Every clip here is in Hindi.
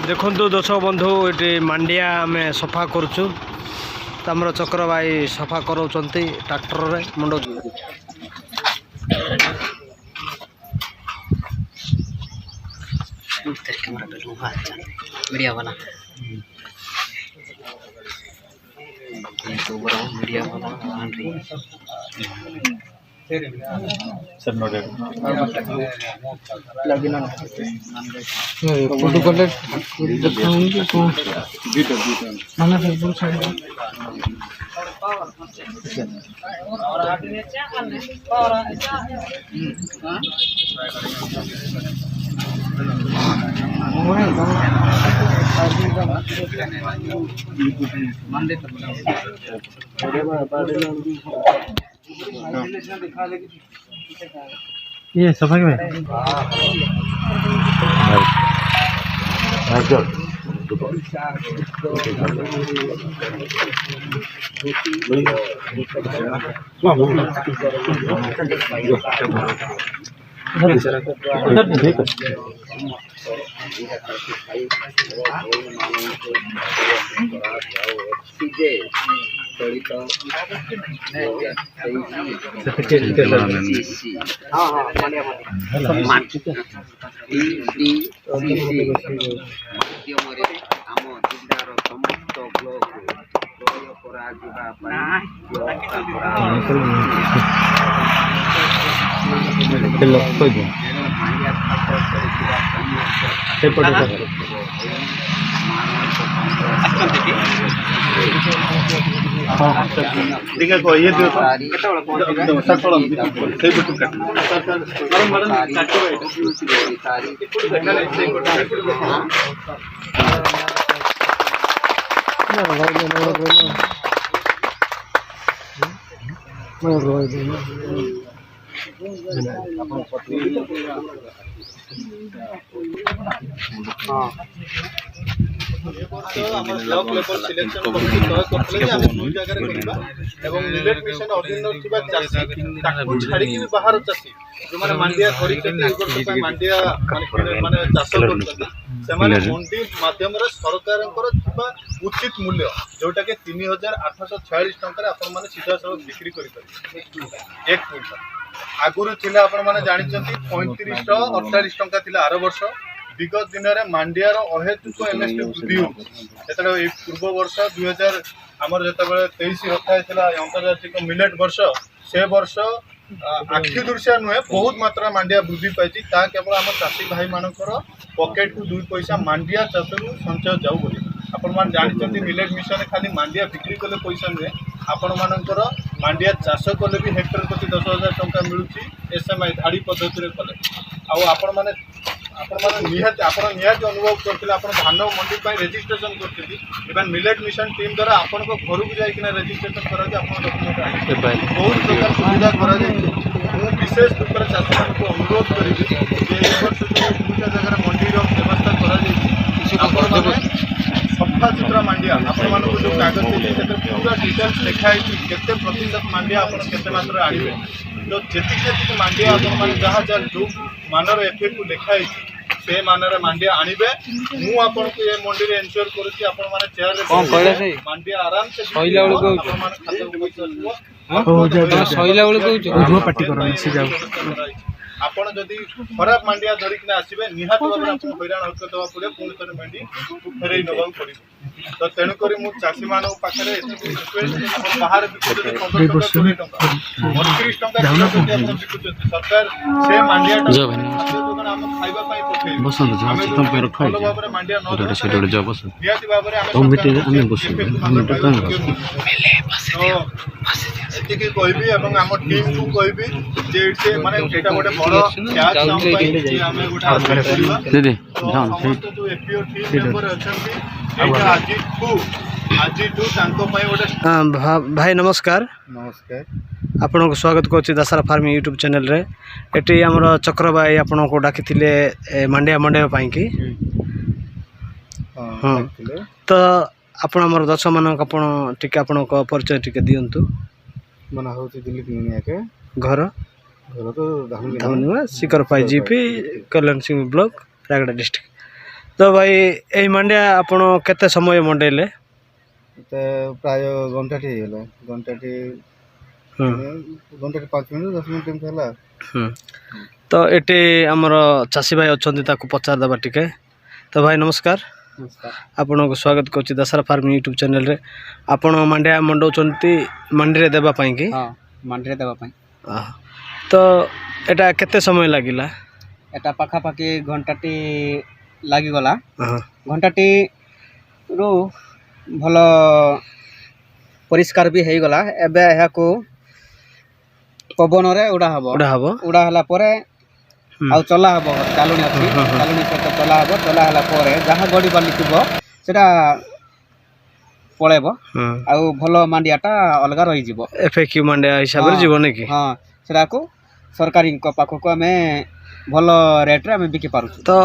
देखु दर्शक बंधु ये मांडिया आम सफा करुचु आमर चक्र भाई सफा कर ट्रैक्टर रे मुंड मीडिया वाला मीडिया वाला सर नोटेड फोटो कले दिखाऊंगी कौन माना फेसबुक साइड ये सफा के देखा को ये दियो तो सर थोड़ा सही बिल्कुल काट मैडम मैडम काटो ब्लॉक लेवल सिलेक्शन कमिटी तय करथले हम दुई जगह रे करबा एवं मिलेट मिशन अधीन थिबा चासी ताकू छाडी के बाहर चासी जो माने मांडिया करि के मांडिया माने चाष करथले से माने मंडी माध्यम रे सरकारनकर थिबा उचित मूल्य जोटा के 3846 टका रे आपण माने सीधा सब बिक्री करि पारे एक क्विंटल आगुरु थिला आपण माने जानि चंती 35 टा 48 टका थिला आरो वर्ष विगत दिन में मांडियार अहेतुक एमएसपी वृद्धि होते पूर्व वर्ष 2000 आमर जो 23 रखा अंतर्जातिक मिलेट वर्ष से वर्ष आखि दृश्य नुहे बहुत मात्रा मांडिया वृद्धि पाई केवल आम चाषी भाई मानकर पकेट को 2 पैसा मांडिया चाष संचय जाऊ बोली आपण मान जानते मिलेट मिशन खाली मांडिया बिक्री कले पैसा नुहे आपण मानकर मांडिया चाष कले भी हेक्टर प्रति 10,000 टंका मिलूची एसएमआई धाड़ी पद्धति कले आपण माने निहाती अनुभव करते धान मंडी पर रेजिस्ट्रेशन करते मिलेट मिशन टीम द्वारा आपण घर को जाइए रेजिस्ट्रेशन करा बहुत प्रकार सुविधा कर विशेष रूप से चाषी मान को अनुरोध करी वर्ष जो 2टा जगह मंडी व्यवस्था कर सफा सुतरा मांडिया आपण जो कागज देते पूरा डिटेल्स लिखाई केते प्रतिशत मांडिया आपण केते मात्रा आनिबे तो जेतिक मांडिया आपण जहाँ जहाँ जो मानर एफए को लिखाई से मानर मांडिया आनिबे मु आपण को ये मंडी रे एन्श्योर करूची आपण माने चेयर रे मांडिया आराम से सहिला वाला कहू आपण माने खाता को पैसा हो जा सहिला वाला कहू पार्टी करा से जाऊ आपण जदि खराब मांडिया धरिक आसबे निहात भाव आपण हैरान हरकत दवा पड़े पुणी थोड़े मंडी फेरई नवा पड़े तो तेणुक चाषी मान पाखे बाहर बिकुचुं 38 सरकार से मांडिया खाइबा एतिकी कहबी एवं आम टीम को कहबी जे माने एटा गोटे बड़ कैच हम पई आमे गोटे दीदी जो एपीओ टीम मेंबर अछंती एटा आज टू तांको पई गोटे भाई नमस्कार नमस्कार आपन को स्वागत करछि दशहरा फार्मिंग यूट्यूब चैनल रे एटी हमर चक्र भाई आपन को डाकिथिले मांडिया मंडे पई की हां तो आपण हमर दर्शक मानक आपण टिके आपण को परिचय टिके दियंतु मना होती दिल्ली निया के घर घर तो धामनुआ शिखर पाई GP Kalyan Singh block Raigarh district तो भाई यही मांडिया आपण केते समय मंडेले प्राय घंटाटी ହେଇଗଲା ଘंटाटी घंटाटी 5 मिनट 10 मिनट एमती ହେଲା। तो ये आमर चाषी भाई अच्छा ताको पचार देवा टिके। तो भाई नमस्कार आपन को स्वागत करछि दशहरा फार्म यूट्यूब चैनल रे। आपण मांडिया मंडौचंती मंडी रे देबा पई कि हां मंडी रे देबा पई। तो एटा केते समय लागिला एटा पाखा पाखी घंटाटी लागि गला। घंटाटी रो भलो परिष्कार भी हे गला। एबे एहा को पवन रे उड़ा हला परे आ चला हबो चालुनी अछि चालुनी से चला हबो चला हला परे जहा गडी बाली थिबो सेटा पळेबो आ भलो मांडियाटा अलगा रहि जिवो एफएक्यू मांडिया हिसाब रे जीवन कि हां सेटा को सरकारी को पाखो को हमें भलो रेट रे हमें बिकि पारु। तो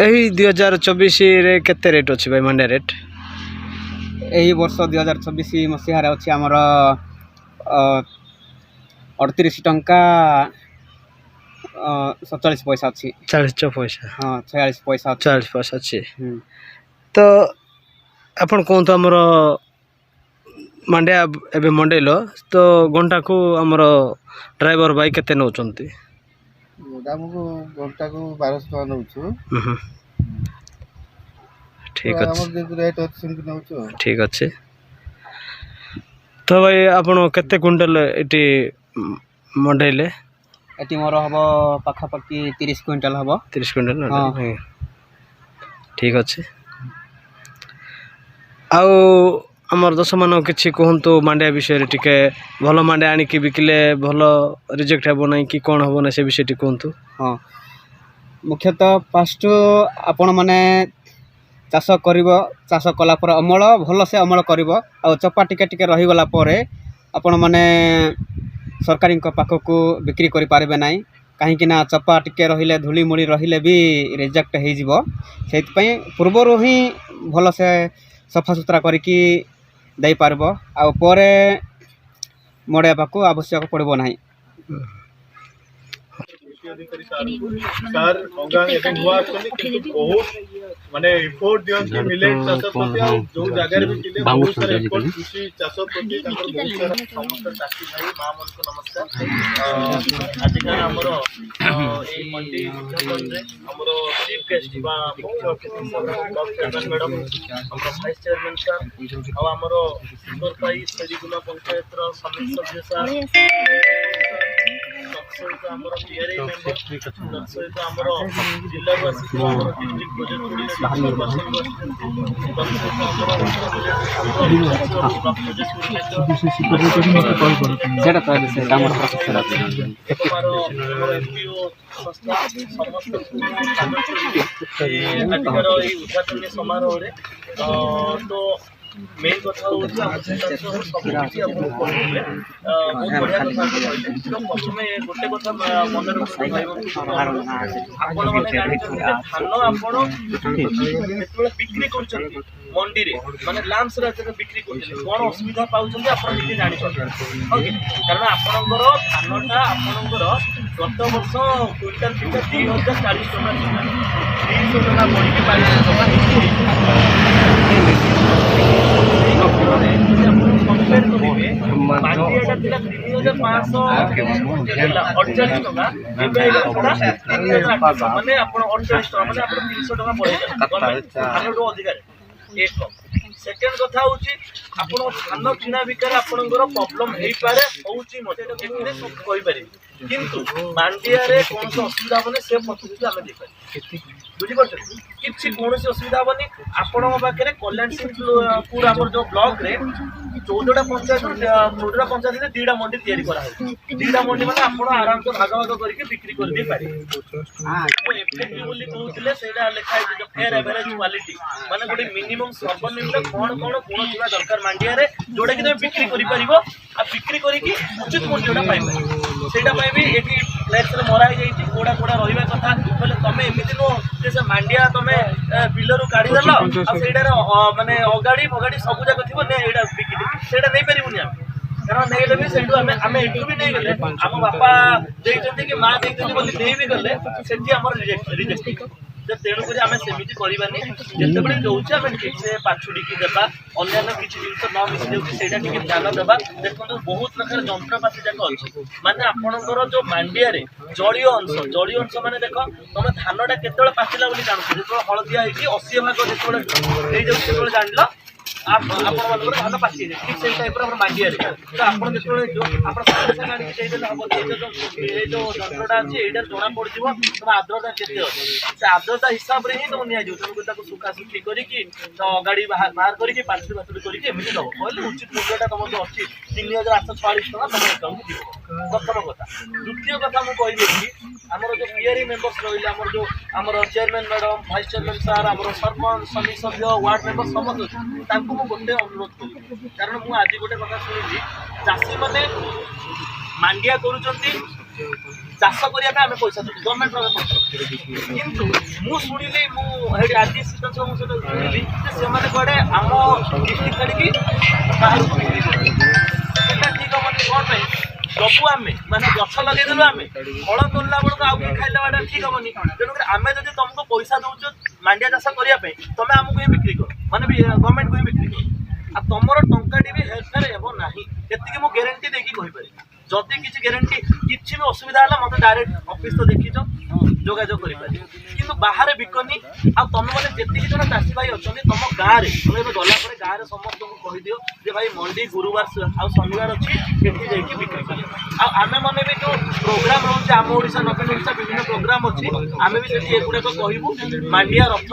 एही 2024 रे केते रेट अछि भाई मांडिया रेट एही वर्ष 2024 मसिहा रे अछि हमर 38 टंका 47 पैसा अछि 40 पैसा हां 46 पैसा 40 पैसा अछि। तो अपन कोन तो हमर मांडिया एबे मंडेलो तो घंटा को हमर ड्राइवर भाई केते नउचंती हमको घंटा को 1200 टका नउछु। ठीक अछि हमर रेट अछि सिंक नउछु ठीक अछि। तो भाई आपण केते क्विंटल एटी मंडेले एटी मोर हबो पाखा पाखी 30 क्विंटल हबो 30 क्विंटल हां ठीक अछि। आउ हमर दस मान किछि कहंतु मांडिया विषय रे टिके भलो मांडिया आनी कि बिकले भलो रिजेक्ट हेबो नै कि कोन हेबो नै से विषय टी कहंतु। हां मुख्यतः फास्ट आपण माने चाष करिवो चाष कला पर अमल भलो से अमल करिवो आ चपा टिके टिके रहि गला परे आपण माने सरकारी को पाखो को बिक्री करि पारबे नै काहे कि ना चपा टिके रहिले धुली मुड़ी रहिले भी रिजेक्ट हे जिवो सेति पई पूर्वरो ही भलो से सफा सुतरा करिकी दे पारबो आ परे मडे पाको आवश्यक पड़बो नाही। सर होगा एके हुआ एक्चुअली बहुत माने रिपोर्ट दियन कि मिलेट चाष प्रति आ जो जगह रे भी किले बहुत सारा रिपोर्ट कृषि चाष प्रति ताकर बहुत सारा समस्त चाषी भाई मां मन को नमस्कार। आज का हमरो ए मंडी उद्घाटन रे हमरो चीफ गेस्ट बा मुख्य अतिथि ब्लॉक चेयरमैन मैडम हमरो वाइस चेयरमैन सर आ हमरो सुरपाई सरीगुना पंचायत रो समिति सभ्य सर सबसे हमरो टीआरए मेंबर सबसे हमरो जिल्ला वासी हमरो डिस्ट्रिक्ट प्रोजेक्ट सेटा तो से हमर प्रोसेसर अछि उद्घाटन समारोह रे तो मेन कथा होची सब किछि अपन कोले बहुत बढ़िया कथा कहले तो प्रथमे गोटे कथा मन रखियो आपण माने जानिछन धान आपण केतबे बिक्री करछन मंडी रे माने लाम्स रे जक बिक्री करछन कोन असुविधा पाउछन आपण निजे जानिछन ओके कारण आपणकर धानटा आपणकर गत वर्ष क्विंटल पिछा 2040 टका ଥିଲା 300 टका बढ़ी के 2200 टका कंपेयर करिवे मांडियाटा थिला 3548 टका एबे माने आपण 48 टका माने आपण 300 टका पड़े धानटो अधिकार एक सेकेंड कथा होची आपण धान किना बिकार आपणकर प्रॉब्लम हेई पारे होची मते एथिरे सब कहि पारे किंतु मांडिया रे कोन असुविधा बने से पद्धति हमें देखै बुझी पड़छ किछि कोनोसी असुविधा बनी आपण पाखरे कल्याण सिंहपुर हमर जो ब्लॉक रे 14टा पंचायत रे दीडा मंडी तयारी करा है दीडा मंडी माने आपण आराम से भाग भाग करके बिक्री कर दे पारे हां एफएक्टिव बोली कहउतले सेडा लिखा है फेयर एवरेज क्वालिटी माने गोटे मिनिमम सर्वनिम्न कोन कोन गुण थिबा दरकार मांडिया रे जोडा कि तुम बिक्री करि परिबो आ बिक्री करिकि उचित मूल्यटा पाइ पाइ सेटा पाइ भी एठी फ्लेक्स रे मरा जाईची कोडा कोडा रहिबा कथा बोले तमे एमिति नो जे मांडिया तमे बिलरु काढी देलो आ सेडा रे माने अगाडी भगाडी सब जगह थिबो ने एडा बिक्री सेडा नै परिबुनी हम कारण नै लेबे सेडु हमें एठु भी नै गले हम बापा देइचंती कि मां देइचंती बोली नै भी गले सेठी हमर रिजेक्ट तेणुक आम सेमती करवानी जिते दौचे आम ठीक से पाछुड़ी देवा अन्य किसी जिन न मिसी जाऊँगी ध्यान देवा देखो बहुत प्रकार जंत्रपाति जाक अच्छे माने आपणकर जो मांडिया जलीय अंश माने देख तुम धानटा केत पाचिला जानते जो हलदिया हो 80 भाग जो जान ଆପଣମାନଙ୍କର ଧାନ ପାଚି ଯାଏ ଠିକ୍ ସେଇ ଟାଇପ୍ର ଆମର ମାଣ୍ଡିଆରେ ତ ଆପଣ ଯେତେବେଳେ ଆପଣ ସାଙ୍ଗେ ସାଙ୍ଗେ ଆଣିକି ଦେଇଦେଲେ ହେବ ଏ ଯେଉଁ ଯନ୍ତ୍ରଟା ଅଛି ଏଇଟାରେ ଜଣାପଡ଼ିଯିବ ତୁମ ଆର୍ଦ୍ରତା କେତେ ଅଛି ସେ ଆର୍ଦ୍ରତା ହିସାବରେ ହିଁ ତୁମ ନିଆଯିବ ତେଣୁକରି ତାକୁ ଶୁଖାଶୁଖି କରିକି ତ ଅଗାଡ଼ି ବାହାର କରିକି ପାଛୁଡ଼ି ପାଛୁଡ଼ି କରିକି ଏମିତି ଦେବ କହିଲେ ଉଚିତ ମୂଲ୍ୟଟା ତୁମର ଯେଉଁ ଅଛି 3846 ଟଙ୍କା ତୁମ ଆକାଉଣ୍ଟକୁ ଯିବ ପ୍ରଥମ କଥା ଦ୍ୱିତୀୟ କଥା ମୁଁ କହିବି କି ଆମର ଯେଉଁ ପିଆରି ମେମ୍ବର୍ସ ରହିଲେ ଆମର ଯେଉଁ ଆମର chairman madam vice chairman sir ଆମର ସରପଞ୍ଚ ସମିତି ସଭ୍ୟ ୱାର୍ଡ଼ ମେମ୍ବର ସମସ୍ତେ ତାଙ୍କୁ ମୁଁ ଗୋଟେ ଅନୁରୋଧ କରିବି କାରଣ ମୁଁ ଆଜି ଗୋଟେ କଥା ଶୁଣିଲି ଚାଷୀମାନେ ମାଣ୍ଡିଆ କରୁଛନ୍ତି ଚାଷ କରିବା ପାଇଁ ଆମେ ପଇସା ଦେଉଛୁ ଗଭର୍ଣ୍ଣମେଣ୍ଟର ଆମେ ପଇସା କିନ୍ତୁ ମୁଁ ଶୁଣିଲି ମୁଁ ଏଠି ଆଜି ଶିକ୍ଷକଙ୍କ ସହିତ ଶୁଣିଲି ଯେ ସେମାନେ କୁଆଡ଼େ ଆମ ଡିଷ୍ଟ୍ରିକ୍ଟ ଛାଡ଼ିକି ବାହାରକୁ ବିକ୍ରି କରୁଛନ୍ତି ସେଟା ଠିକ୍ ହେବନି କ'ଣ ପାଇଁ ସବୁ ଆମେ ମାନେ ଗଛ ଲଗେଇଦେଲୁ ଆମେ ଫଳ ତୋଳିଲା ବେଳକୁ ଆଉ କେହି ଖାଇଲା ବାଟା ଠିକ୍ ହେବନି ତେଣୁକରି ଆମେ ଯଦି ତୁମକୁ ପଇସା ଦେଉଛୁ ମାଣ୍ଡିଆ ଚାଷ କରିବା ପାଇଁ ତୁମେ ଆମକୁ ହିଁ ବିକ୍ରି କର ମାନେ ଗଭର୍ଣ୍ଣମେଣ୍ଟକୁ ହିଁ ବିକ୍ରି କର ଆଉ ତୁମର ଟଙ୍କାଟି ବି ହେରଫେର ହେବ ନାହିଁ ଏତିକି ମୁଁ ଗ୍ୟାରେଣ୍ଟି ଦେଇକି କହିପାରିବି ଯଦି କିଛି ଗ୍ୟାରେଣ୍ଟି କିଛି ବି ଅସୁବିଧା ହେଲା ମୋତେ ଡାଇରେକ୍ଟ ଅଫିସ ତ ଦେଖିଛ ଯୋଗାଯୋଗ କରିପାରିବ କିନ୍ତୁ ବାହାରେ ବିକନି ଆଉ ତୁମେ ମାନେ ଯେତିକି ଜଣ ଚାଷୀ ଭାଇ ଅଛନ୍ତି ତୁମ ଗାଁରେ ତୁମେ ଏବେ ଗଲା ପରେ ଗାଁରେ ସମସ୍ତଙ୍କୁ କହିଦିଅ ଯେ ଭାଇ ମଣ୍ଡି ଗୁରୁବାର ଆଉ ଶନିବାର ଅଛି ସେଠି ଯାଇକି ବିକ୍ରି କରିବା ଆଉ ଆମେ ମାନେ ବି ଯେଉଁ ପ୍ରୋଗ୍ରାମ ରହୁଛି ଆମ ଓଡ଼ିଶା ନବେନ ଓଡ଼ିଶା ବିଭିନ୍ନ ପ୍ରୋଗ୍ରାମ ଅଛି ଆମେ ବି ସେଠି ଏଗୁଡ଼ାକ କହିବୁ ମାଣ୍ଡିଆ ରଥ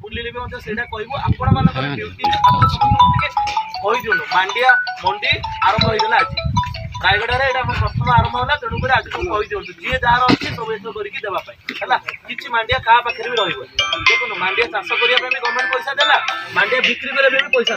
ବୁଲିଲେ ବି ମଧ୍ୟ ସେଇଟା କହିବୁ ଆପଣମାନଙ୍କର ଡ୍ୟୁଟି ଆପଣ ସମସ୍ତଙ୍କୁ ଟିକେ କହିଦିଅନ୍ତୁ ମାଣ୍ଡିଆ ମଣ୍ଡି ଆରମ୍ଭ ହେଇଗଲା ଆଜି ରାୟଗଡ଼ାରେ ଏଇଟା ଆମର ପ୍ରଥମ ଆରମ୍ଭ ହେଲା ତେଣୁକରି ଆଜି ସବୁ କହିଦିଅନ୍ତୁ ଯିଏ ଯାହାର ଅଛି ସବୁ ଏସବୁ କରିକି ଦେବା ପାଇଁ ହେଲା କିଛି ମାଣ୍ଡିଆ କାହା ପାଖରେ ବି ରହିବ ଦେଖନ୍ତୁ ମାଣ୍ଡିଆ ଚାଷ କରିବା ପାଇଁ ବି ଗଭର୍ଣ୍ଣମେଣ୍ଟ ପଇସା ଦେଲା ମାଣ୍ଡିଆ ବିକ୍ରି କରିବା ପାଇଁ ବି ପଇସା